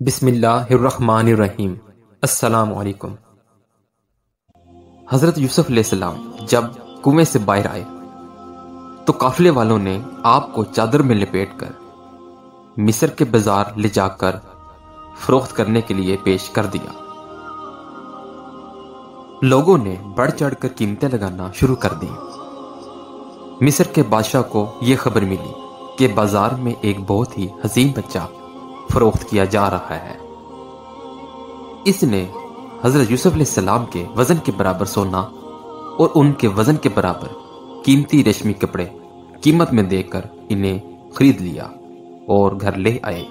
بسم اللہ الرحمن الرحیم۔ السلام علیکم۔ حضرت یوسف علیہ السلام جب کنویں سے باہر آئے تو قافلے والوں نے آپ کو چادر میں لپیٹ کر مصر کے بازار لے جا کر فروخت کرنے کے لیے پیش کر دیا۔ لوگوں نے بڑھ چڑھ کر قیمتیں لگانا شروع کر دی۔ مصر کے بادشاہ کو یہ خبر ملی کہ بازار میں ایک بہت ہی حسین بچہ فروخت کیا جا رہا ہے۔ اس نے حضرت یوسف علیہ السلام کے وزن کے برابر سونا اور ان کے وزن کے برابر قیمتی ریشمی کپڑے قیمت میں دے کر انہیں خرید لیا اور گھر لے آئے۔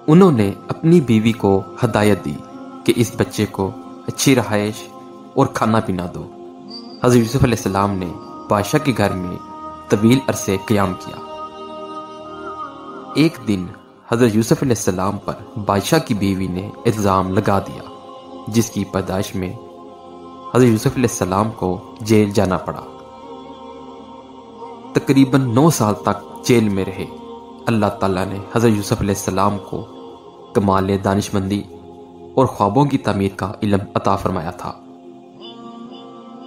انہوں نے اپنی بیوی کو ہدایت دی کہ اس بچے کو اچھی رہائش اور کھانا پینا دو۔ حضرت یوسف علیہ السلام نے بادشاہ کے گھر میں طویل عرصے قیام کیا۔ ایک دن حضرت یوسف علیہ السلام پر بادشاہ کی بیوی نے الزام لگا دیا، جس کی پیدائش میں حضرت یوسف علیہ السلام کو جیل جانا پڑا۔ تقریباً 9 سال تک جیل میں رہے۔ اللہ تعالیٰ نے حضرت یوسف علیہ السلام کو کمال دانشمندی اور خوابوں کی تعمیر کا علم عطا فرمایا تھا،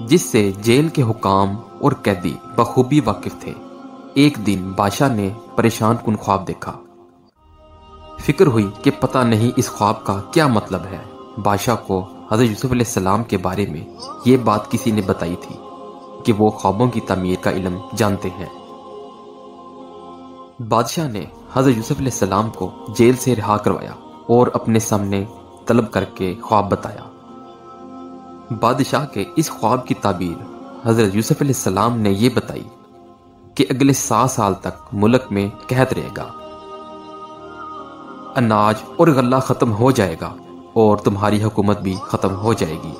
جس سے جیل کے حکام اور قیدی بخوبی واقف تھے۔ ایک دن بادشاہ نے پریشان کن خواب دیکھا۔ فکر ہوئی کہ پتہ نہیں اس خواب کا کیا مطلب ہے۔ بادشاہ کو حضرت یوسف علیہ السلام کے بارے میں یہ بات کسی نے بتائی تھی کہ وہ خوابوں کی تعمیر کا علم جانتے ہیں۔ بادشاہ نے حضرت یوسف علیہ السلام کو جیل سے رہا کروایا اور اپنے سامنے طلب کر کے خواب بتایا۔ بادشاہ کے اس خواب کی تعبیر حضرت یوسف علیہ السلام نے یہ بتائی کہ اگلے 7 سال تک ملک میں قحط رہے گا، اناج اور غلہ ختم ہو جائے گا اور تمہاری حکومت بھی ختم ہو جائے گی۔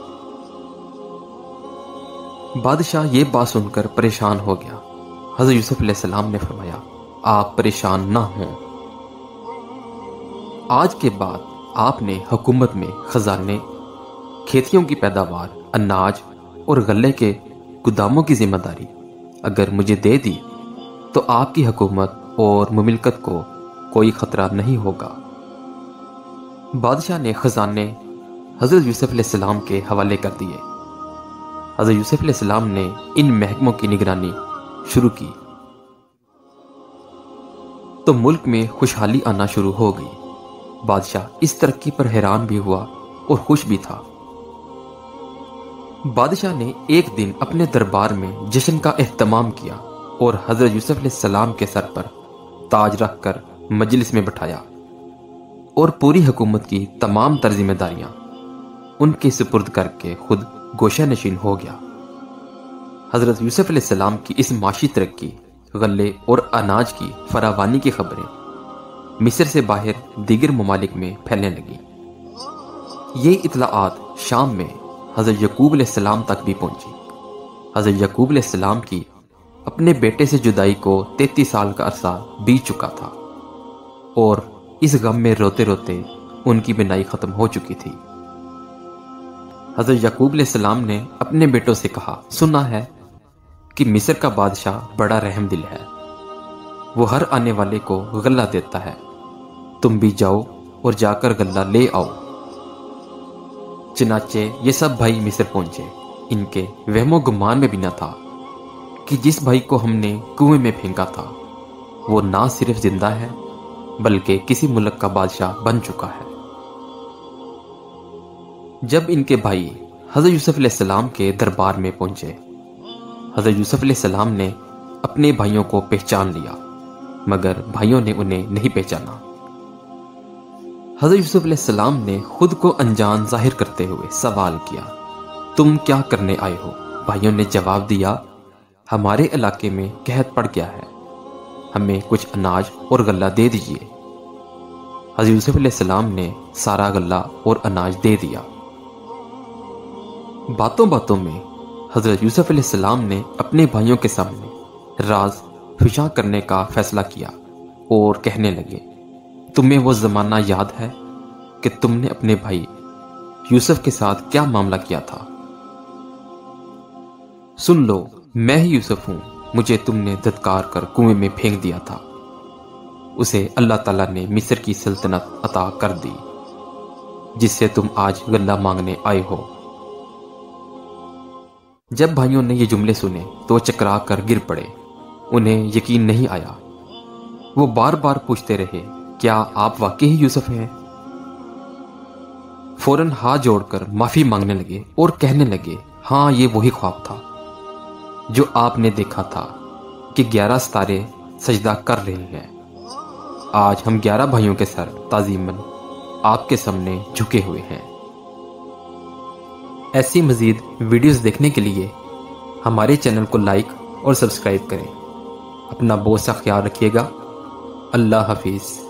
بادشاہ یہ بات سن کر پریشان ہو گیا۔ حضرت یوسف علیہ السلام نے فرمایا، آپ پریشان نہ ہوں۔ آج کے بعد آپ نے حکومت میں خزانے، کھیتیوں کی پیداوار، اناج اور غلے کے گوداموں کی ذمہ داری اگر مجھے دے دی تو آپ کی حکومت اور مملکت کو کوئی خطرہ نہیں ہوگا۔ بادشاہ نے خزانے حضرت یوسف علیہ السلام کے حوالے کر دیے۔ حضرت یوسف علیہ السلام نے ان محکموں کی نگرانی شروع کی تو ملک میں خوشحالی آنا شروع ہو گئی۔ بادشاہ اس ترقی پر حیران بھی ہوا اور خوش بھی تھا۔ بادشاہ نے ایک دن اپنے دربار میں جشن کا اہتمام کیا اور حضرت یوسف علیہ السلام کے سر پر تاج رکھ کر مجلس میں بٹھایا اور پوری حکومت کی تمام تر ذمہ داریاں ان کے سپرد کر کے خود گوشہ نشین ہو گیا۔ حضرت یوسف علیہ السلام کی اس معاشی ترقی، غلے اور اناج کی فراوانی کی خبریں مصر سے باہر دیگر ممالک میں پھیلنے لگی۔ یہ اطلاعات شام میں حضرت یعقوب علیہ السلام تک بھی پہنچی۔ حضرت یعقوب علیہ السلام کی اپنے بیٹے سے جدائی کو 33 سال کا عرصہ بیت چکا تھا اور اس غم میں روتے روتے ان کی بینائی ختم ہو چکی تھی۔ حضرت یعقوب علیہ السلام نے اپنے بیٹوں سے کہا، سنا ہے کہ مصر کا بادشاہ بڑا رحم دل ہے، وہ ہر آنے والے کو غلہ دیتا ہے، تم بھی جاؤ اور جا کر غلہ لے آؤ۔ چنانچہ یہ سب بھائی مصر پہنچے۔ ان کے وہم و گمان میں بھی نہ تھا کہ جس بھائی کو ہم نے کنویں میں پھینکا تھا وہ نہ صرف زندہ ہے بلکہ کسی ملک کا بادشاہ بن چکا ہے۔ جب ان کے بھائی حضرت یوسف علیہ السلام کے دربار میں پہنچے، حضرت یوسف علیہ السلام نے اپنے بھائیوں کو پہچان لیا مگر بھائیوں نے انہیں نہیں پہچانا۔ حضرت یوسف علیہ السلام نے خود کو انجان ظاہر کرتے ہوئے سوال کیا، تم کیا کرنے آئے ہو؟ بھائیوں نے جواب دیا، ہمارے علاقے میں قحط پڑ گیا ہے، ہمیں کچھ اناج اور غلہ دے دیجیے۔ حضرت یوسف علیہ السلام نے سارا غلہ اور اناج دے دیا۔ باتوں باتوں میں حضرت یوسف علیہ السلام نے اپنے بھائیوں کے سامنے راز فشاں کرنے کا فیصلہ کیا اور کہنے لگے، تمہیں وہ زمانہ یاد ہے کہ تم نے اپنے بھائی یوسف کے ساتھ کیا معاملہ کیا تھا؟ سن لو، میں ہی یوسف ہوں، مجھے تم نے دھتکار کر کنویں میں پھینک دیا تھا۔ اسے اللہ تعالیٰ نے مصر کی سلطنت عطا کر دی جس سے تم آج غلہ مانگنے آئے ہو۔ جب بھائیوں نے یہ جملے سنے تو چکرا کر گر پڑے، انہیں یقین نہیں آیا۔ وہ بار بار پوچھتے رہے، کیا آپ واقعی یوسف ہیں؟ فوراً ہاتھ جوڑ کر معافی مانگنے لگے اور کہنے لگے، ہاں یہ وہی خواب تھا جو آپ نے دیکھا تھا کہ 11 ستارے سجدہ کر رہے ہیں۔ آج ہم 11 بھائیوں کے سر تعظیماً آپ کے سامنے جھکے ہوئے ہیں۔ ایسی مزید ویڈیوز دیکھنے کے لیے ہمارے چینل کو لائک اور سبسکرائب کریں۔ اپنا بہت سا خیال رکھیے گا۔ اللہ حافظ۔